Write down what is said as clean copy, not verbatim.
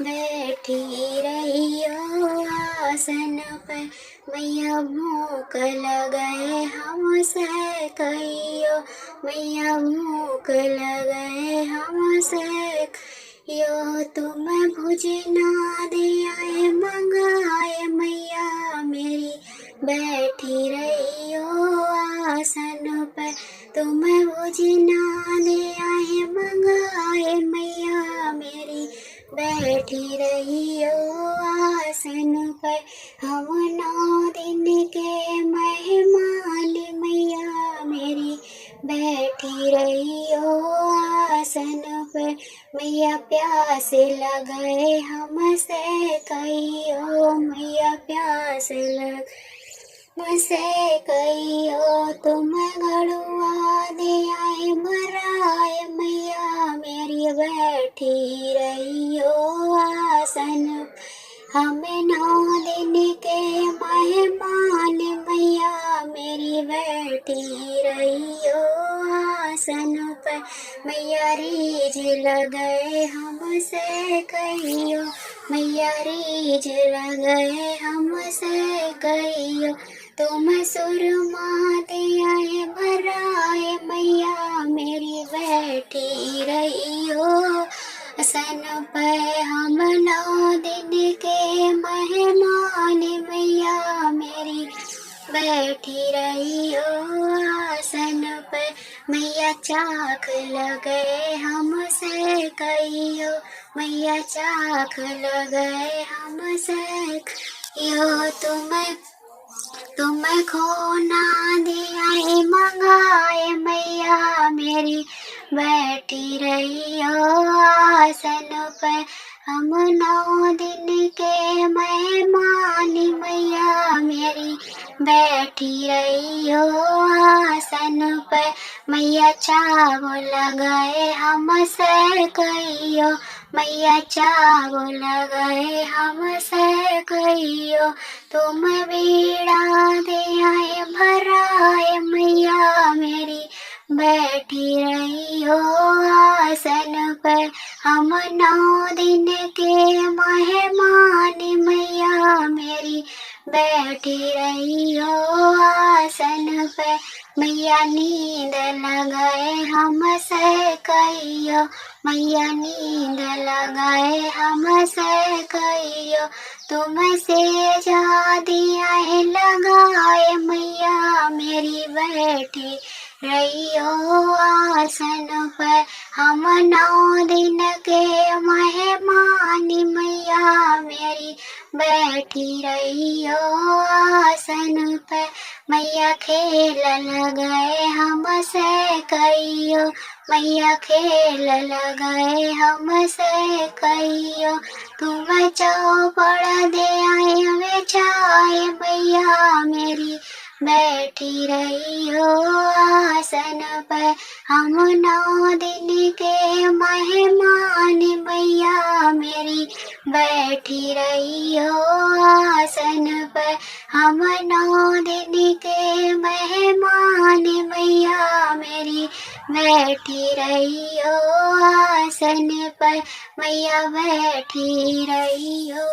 बैठी रहियो आसन पर। मैया भूख लगे हमसे कहियो, मैया भूख लगे हमसे यो। तुम भुजना दे आए मंगाए मैया मेरी, बैठी रहियो आसन पर। तुम भुजना दे आए मंगाए मैया मेरी, बैठी रहियो आसन पर। हम 9 दिन के मेहमान मैया मेरी, बैठी रहियो आसन पर। मैया प्यास लगे हमसे कहियो, मैया प्यास लगे मुझसे कहियो। तुम गड़ुआ दे आए भराए मैया मेरी, बैठी रहियो आसन। हमें 9 दिन के मेहमान मैया मेरी, बैठी रहियो आसन पर। मैया रीझ लगे हमसे कहियो, मैया रीझ लगे हमसे कहियो। तुम सुरमा दे आए भराए मैया मेरी, बैठी रहियो आसन पर। हम 9 दिन के मेहमान मैया मेरी, बैठी रहियो आसन पर। मैया चाख लगे हमसे कहियो, मैया चाख लगे हमसे कहियो। तुम खोना दे आए मंगाए मैया मेरी, बैठी रहियो आसन पर। हम 9 दिन के मेहमान मैया मेरी, बैठी रहियो आसन पर। मैया चावल गए हमसे कहियो, मैया चावल गए हमसे कहियो। तुम बीड़ा दे आए भराए मैया मेरी, बैठी रहियो आसन पर। हम 9 दिन के मेहमान मैया मेरी, बैठी रहियो आसन पर। मैया नींद लगाए हमसे कहियो, मैया नींद लगाए हमसे कहियो। तुमसे जादियाँ लगाए मैया मेरी, बैठी रहियो आसन पर। हम 9 दिन के मेहमान मैया मेरी, बैठी रहियो आसन पर। मैया खेल लगाए हमसे कहियो, मैया खेल लगाए हमसे कहियो। तुम चौपड़ दे आए बिछाए मैया मेरी, बैठी रहियो आसन पर। हम 9 दिन के मेहमान मैया मेरी, बैठी रहियो आसन पर। हम 9 दिन के मेहमान मैया मेरी, बैठी रहियो आसन पर। मैया बैठी रहियो